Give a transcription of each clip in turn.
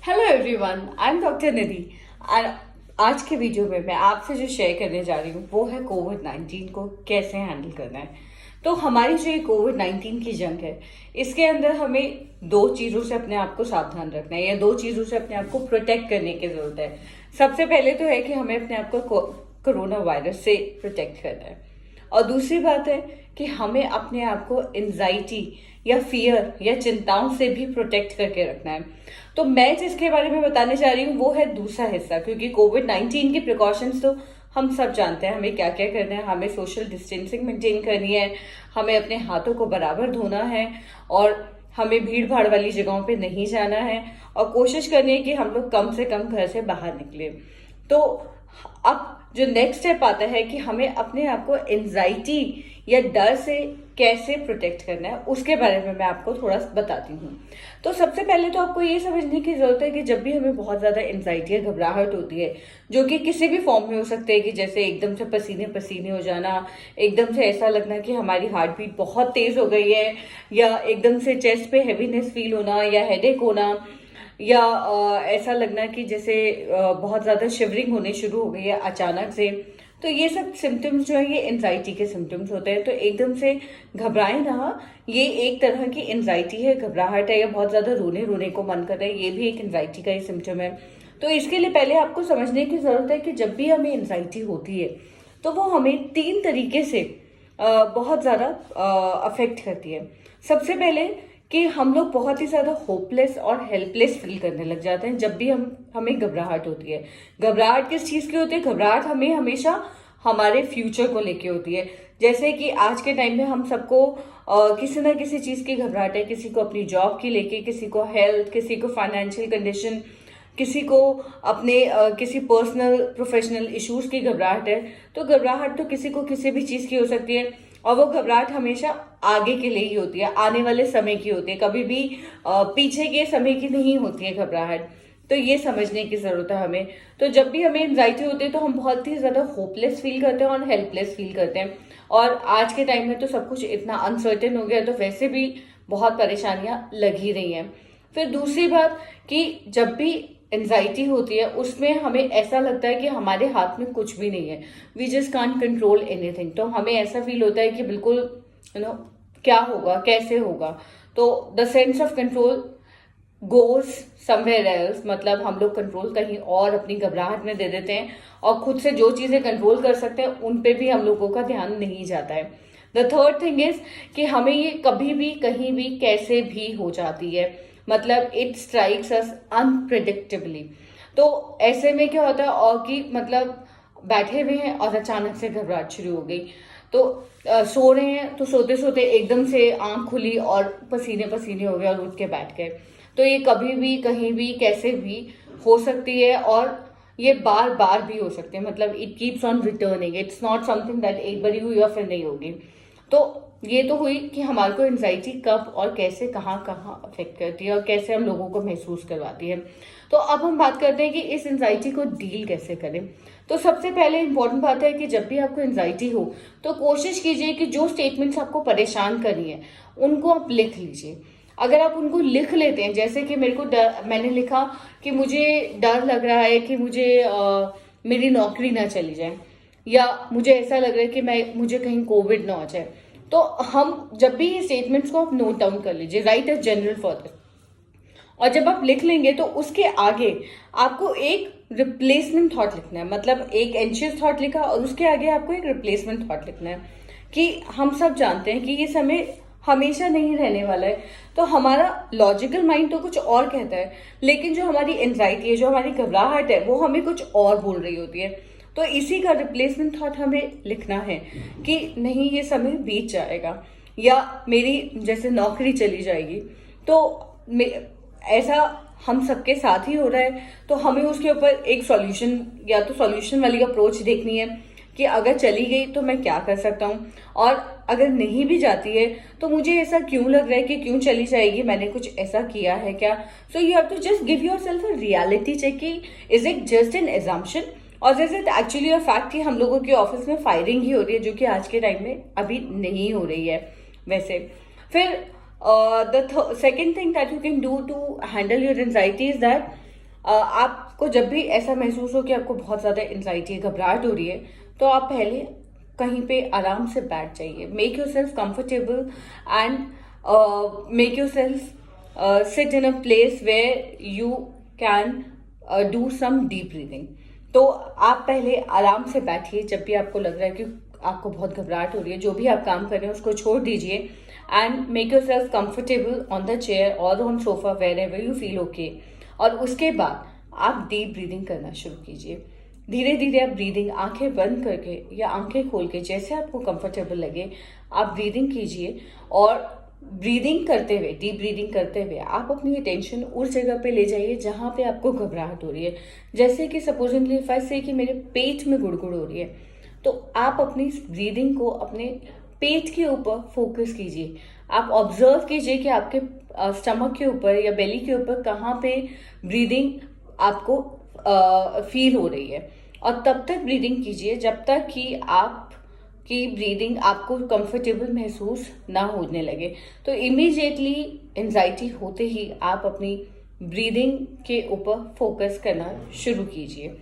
Hello everyone, I am doctor Nidhi. और आज के वीडियो में मैं आपसे जो शेयर करने जा रही हूँ वो है कोविड-19 को कैसे हैंडल करना है। तो हमारी जो ये कोविड-19 की जंग है, इसके अंदर हमें दो चीज़ों से अपने आप को सावधान रखना है या दो चीज़ों से अपने आप को प्रोटेक्ट करने की ज़रूरत है। सबसे पहले तो है कि हमें अपने आप को कोरोना वायरस से प्रोटेक्ट करना है, और दूसरी बात है कि हमें अपने आप को एंजाइटी या फियर या चिंताओं से भी प्रोटेक्ट करके रखना है। तो मैं जिसके बारे में बताने जा रही हूँ वो है दूसरा हिस्सा, क्योंकि कोविड-19 की प्रिकॉशंस तो हम सब जानते हैं हमें क्या क्या करना है। हमें सोशल डिस्टेंसिंग मेंटेन करनी है, हमें अपने हाथों को बराबर धोना है, और हमें भीड़ भाड़ वाली जगहों पे नहीं जाना है, और कोशिश करनी है कि हम लोग कम से कम घर से बाहर निकले। तो अब जो नेक्स्ट स्टेप आता है कि हमें अपने आप को एंजाइटी या डर से कैसे प्रोटेक्ट करना है, उसके बारे में मैं आपको थोड़ा बताती हूँ। तो सबसे पहले तो आपको ये समझने की जरूरत है कि जब भी हमें बहुत ज्यादा एंजाइटी या घबराहट होती है, जो कि किसी भी फॉर्म में हो सकते हैं, कि जैसे एकदम से पसीने पसीने हो जाना, एकदम से ऐसा लगना कि हमारी हार्ट बीट बहुत तेज हो गई है, या एकदम से चेस्ट पे हैवीनेस फील होना, या हेडेक होना, या ऐसा लगना कि जैसे बहुत ज्यादा शिवरिंग होने शुरू हो गई है अचानक से, तो ये सब सिम्टम्स जो है ये एंजाइटी के सिम्टम्स होते हैं। तो एकदम से घबराएं ना, ये एक तरह की एंजाइटी है, घबराहट है, या बहुत ज्यादा रोने रोने को मन कर रहा है, ये भी एक एंजाइटी का ही सिम्टम है। तो इसके लिए पहले आपको समझने की जरूरत है कि जब भी हमें एंजाइटी होती है तो वो हमें तीन तरीके से बहुत ज्यादा अफेक्ट करती है। सबसे पहले कि हम लोग बहुत ही ज्यादा होपलेस और हेल्पलेस फील करने लग जाते हैं जब भी हमें घबराहट होती है। घबराहट किस चीज की होती है? घबराहट हमें हमेशा हमारे फ्यूचर को लेके होती है। जैसे कि आज के टाइम में हम सबको किसी ना किसी चीज की घबराहट है, किसी को अपनी जॉब की लेके, किसी को हेल्थ, किसी को फाइनेंशियल कंडीशन, किसी को अपने किसी पर्सनल प्रोफेशनल इश्यूज की घबराहट है। तो घबराहट तो किसी को किसी भी चीज की हो सकती है, और वो घबराहट हमेशा आगे के लिए ही होती है, आने वाले समय की होती है, कभी भी पीछे के समय की नहीं होती है घबराहट। तो ये समझने की जरूरत है हमें। तो जब भी हमें एंजाइटी होती है तो हम बहुत ही ज्यादा होपलेस फील करते हैं और हेल्पलेस फील करते हैं, और आज के टाइम में तो सब कुछ इतना अनसर्टेन हो गया है, तो वैसे भी बहुत परेशानियां लग ही रही हैं। फिर दूसरी बात कि जब भी एंजाइटी होती है उसमें हमें ऐसा लगता है कि हमारे हाथ में कुछ भी नहीं है, we just can't control anything. तो हमें ऐसा फील होता है कि बिल्कुल क्या होगा, कैसे होगा। तो the sense of control goes somewhere else, मतलब हम लोग कंट्रोल कहीं और अपनी घबराहट में दे देते हैं, और खुद से जो चीजें कंट्रोल कर सकते हैं उन पे भी हम लोगों का ध्यान नहीं जाता है। द थर्ड थिंग इज कि हमें ये कभी भी कहीं भी कैसे भी हो जाती है, मतलब इट स्ट्राइक्स अस अनप्रिडिक्टेबली। तो ऐसे में क्या होता है, और कि मतलब बैठे हुए हैं और अचानक से घबराहट शुरू हो गई, तो सो रहे हैं तो सोते सोते एकदम से आंख खुली और पसीने पसीने हो गए और उठ के बैठ गए। तो ये कभी भी कहीं भी कैसे भी हो सकती है, और ये बार बार भी हो सकती है, मतलब it keeps on returning, it's not something that एक बारी हुई और फिर नहीं होगी। तो ये तो हुई कि हमारे को एंजाइटी कब और कैसे कहाँ कहाँ अफेक्ट करती है और कैसे हम लोगों को महसूस करवाती है। तो अब हम बात करते हैं कि इस एंजाइटी को डील कैसे करें। तो सबसे पहले इंपॉर्टेंट बात है कि जब भी आपको एंजाइटी हो तो कोशिश कीजिए कि जो स्टेटमेंट्स आपको परेशान कर रही है उनको आप लिख लीजिए। अगर आप उनको लिख लेते हैं, जैसे कि मैंने लिखा कि मुझे डर लग रहा है कि मेरी नौकरी ना चली जाए, या मुझे ऐसा लग रहा है कि मुझे कहीं कोविड ना हो जाए। तो हम जब भी ये स्टेटमेंट्स को आप नोट डाउन कर लीजिए, राइट एज जनरल फॉर, और जब आप लिख लेंगे तो उसके आगे आपको एक रिप्लेसमेंट थॉट लिखना है। मतलब एक एंशियस थॉट लिखा और उसके आगे आपको एक रिप्लेसमेंट थॉट लिखना है कि हम सब जानते हैं कि ये समय हमेशा नहीं रहने वाला है। तो हमारा लॉजिकल माइंड तो कुछ और कहता है, लेकिन जो हमारी एंजाइटी है, जो हमारी घबराहट है, वो हमें कुछ और बोल रही होती है। तो इसी का रिप्लेसमेंट थॉट हमें लिखना है कि नहीं, ये समय बीत जाएगा, या मेरी जैसे नौकरी चली जाएगी। तो ऐसा हम सबके साथ ही हो रहा है, तो हमें उसके ऊपर एक सॉल्यूशन, या तो सॉल्यूशन वाली अप्रोच देखनी है कि अगर चली गई तो मैं क्या कर सकता हूँ, और अगर नहीं भी जाती है तो मुझे ऐसा क्यों लग रहा है कि क्यों चली जाएगी, मैंने कुछ ऐसा किया है क्या। So you have to just give yourself a reality check कि is it just an assumption और is it actually a fact कि हम लोगों के ऑफिस में फायरिंग ही हो रही है, जो कि आज के टाइम में अभी नहीं हो रही है वैसे। फिर the second thing that you can do to handle your anxiety is that आपको जब भी ऐसा महसूस हो कि आपको बहुत ज़्यादा एंजाइटी घबराहट हो रही है, तो आप पहले कहीं पे आराम से बैठ जाइए. Make yourself comfortable and make yourself sit in a place where you can do some deep breathing. तो आप पहले आराम से बैठिए. जब भी आपको लग रहा है कि आपको बहुत घबराहट हो रही है, जो भी आप काम कर रहे हैं उसको छोड़ दीजिए and make yourself comfortable on the chair और on sofa wherever you feel okay. और उसके बाद आप डीप ब्रीदिंग करना शुरू कीजिए. धीरे धीरे आप ब्रीदिंग आंखें बंद करके या आंखें खोल के, जैसे आपको कंफर्टेबल लगे, आप ब्रीदिंग कीजिए. और ब्रीदिंग करते हुए, डीप ब्रीदिंग करते हुए आप अपनी अटेंशन उस जगह पे ले जाइए जहाँ पे आपको घबराहट हो रही है. जैसे कि सपोजिंगली इफ आई से कि मेरे पेट में गुड़गुड़ हो रही है, तो आप अपनी ब्रीदिंग को अपने पेट के ऊपर फोकस कीजिए. आप ऑब्जर्व कीजिए कि आपके स्टमक के ऊपर या बेली के ऊपर कहाँ पे ब्रीदिंग आपको फील हो रही है. और तब तक ब्रीदिंग कीजिए जब तक कि आपकी ब्रीदिंग आपको कंफर्टेबल महसूस ना होने लगे. तो इमीडिएटली एंजाइटी होते ही आप अपनी ब्रीदिंग के ऊपर फोकस करना शुरू कीजिए.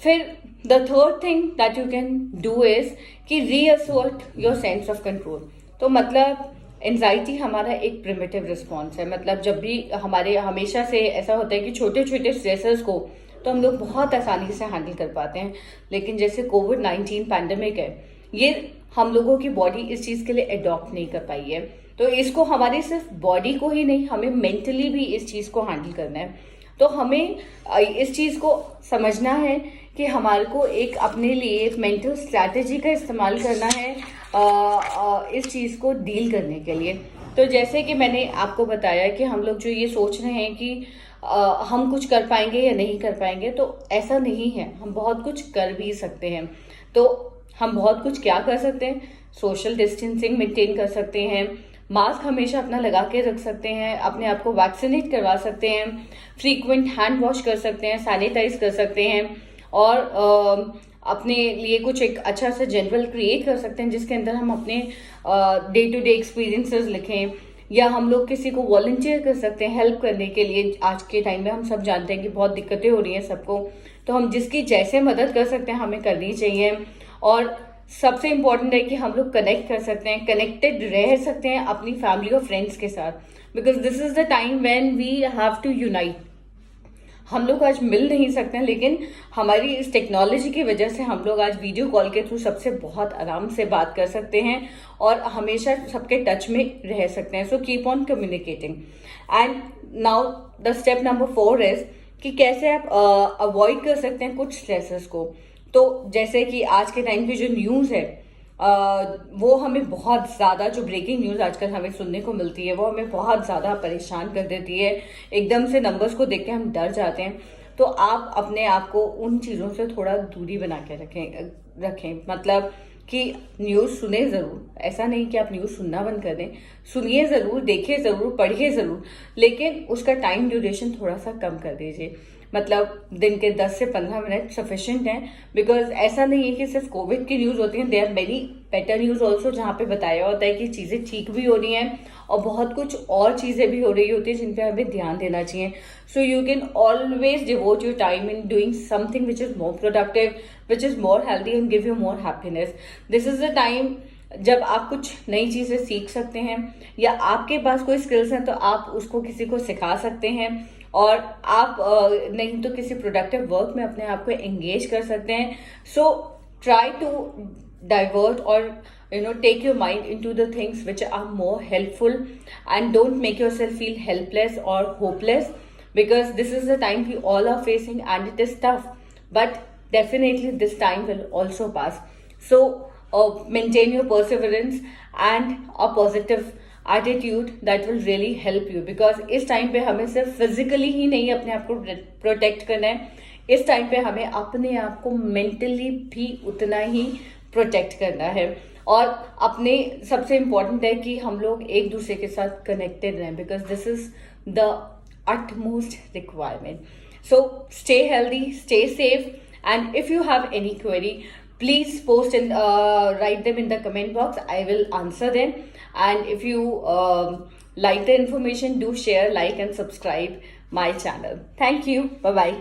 फिर the third thing that you can do is कि रीअसर्ट योर सेंस ऑफ कंट्रोल. तो मतलब एंजाइटी हमारा एक प्रिमिटिव रिस्पॉन्स है. मतलब जब भी हमारे हमेशा से ऐसा होता है कि छोटे छोटे स्ट्रेसर्स को तो हम लोग बहुत आसानी से हैंडल कर पाते हैं, लेकिन जैसे कोविड-19 पैंडेमिक है, ये हम लोगों की बॉडी इस चीज़ के लिए अडॉप्ट नहीं कर पाई है. तो इसको हमारी सिर्फ बॉडी को ही नहीं, हमें मेंटली भी इस चीज़ को हैंडल करना है. तो हमें इस चीज़ को समझना है कि हमारे को एक अपने लिए एक मेंटल स्ट्रैटेजी का इस्तेमाल करना है इस चीज़ को डील करने के लिए. तो जैसे कि मैंने आपको बताया कि हम लोग जो ये सोच रहे हैं कि हम कुछ कर पाएंगे या नहीं कर पाएंगे, तो ऐसा नहीं है. हम बहुत कुछ कर भी सकते हैं. तो हम बहुत कुछ क्या कर सकते हैं? सोशल डिस्टेंसिंग मेंटेन कर सकते हैं, मास्क हमेशा अपना लगा के रख सकते हैं, अपने आप को वैक्सीनेट करवा सकते हैं, फ्रीक्वेंट हैंड वॉश कर सकते हैं, सैनिटाइज कर सकते हैं, और अपने लिए कुछ एक अच्छा सा जनरल क्रिएट कर सकते हैं जिसके अंदर हम अपने डे टू डे एक्सपीरियंसेस लिखें, या हम लोग किसी को वॉलंटियर कर सकते हैं हेल्प करने के लिए. आज के टाइम में हम सब जानते हैं कि बहुत दिक्कतें हो रही हैं सबको, तो हम जिसकी जैसे मदद कर सकते हैं हमें करनी चाहिए. और सबसे इम्पोर्टेंट है कि हम लोग कनेक्ट कर सकते हैं, कनेक्टेड रह सकते हैं अपनी फैमिली और फ्रेंड्स के साथ, because this is the time when we have to unite. हम लोग आज मिल नहीं सकते हैं, लेकिन हमारी इस टेक्नोलॉजी की वजह से हम लोग आज वीडियो कॉल के थ्रू सबसे बहुत आराम से बात कर सकते हैं और हमेशा सबके टच में रह सकते हैं. So keep on communicating. And now the step number 4 is कि कैसे आप अवॉइड कर सकते हैं कुछ स्ट्रेसेस को. तो जैसे कि आज के टाइम की जो न्यूज़ है, वो हमें बहुत ज़्यादा, जो ब्रेकिंग न्यूज़ आजकल हमें सुनने को मिलती है वो हमें बहुत ज़्यादा परेशान कर देती है. एकदम से नंबर्स को देख के हम डर जाते हैं. तो आप अपने आप को उन चीज़ों से थोड़ा दूरी बना के रखें. मतलब कि न्यूज़ सुने ज़रूर, ऐसा नहीं कि आप न्यूज़ सुनना बंद कर दें, सुनिए ज़रूर, देखिए ज़रूर, पढ़िए ज़रूर, लेकिन उसका टाइम ड्यूरेशन थोड़ा सा कम कर दीजिए. मतलब दिन के 10 से 15 मिनट सफिशिएंट हैं. बिकॉज ऐसा नहीं है कि सिर्फ कोविड की न्यूज़ होती है, there are many better news also जहाँ पे बताया होता है कि चीज़ें ठीक भी हो रही हैं और बहुत कुछ और चीज़ें भी हो रही होती है जिन पे हमें ध्यान देना चाहिए. So you can always devote your time in doing something which is more productive, which is more healthy and give you more happiness. This is the time जब आप कुछ नई चीज़ें सीख सकते हैं, या आपके पास कोई स्किल्स हैं तो आप उसको किसी को सिखा सकते हैं, और आप नहीं तो किसी प्रोडक्टिव वर्क में अपने आप को एंगेज कर सकते हैं. सो ट्राई टू डाइवर्ट और take your mind into the things which are more helpful, and don't make yourself feel helpless or hopeless, because this is the time we all are facing and it is tough, but definitely this time will also pass. So maintain your perseverance and a positive attitude that will really help you. Because इस time पे हमें सिर्फ physically ही नहीं अपने आप को protect करना है, इस टाइम पे हमें अपने आप को मेंटली भी उतना ही प्रोटेक्ट करना है. और अपने सबसे इम्पॉर्टेंट है कि हम लोग एक दूसरे के साथ कनेक्टेड रहें, because this is the utmost requirement. So stay healthy, stay safe, and if you have any query, please post and write them in the comment box. I will answer them. And if you like the information, do share, like and subscribe my channel. Thank you, bye bye.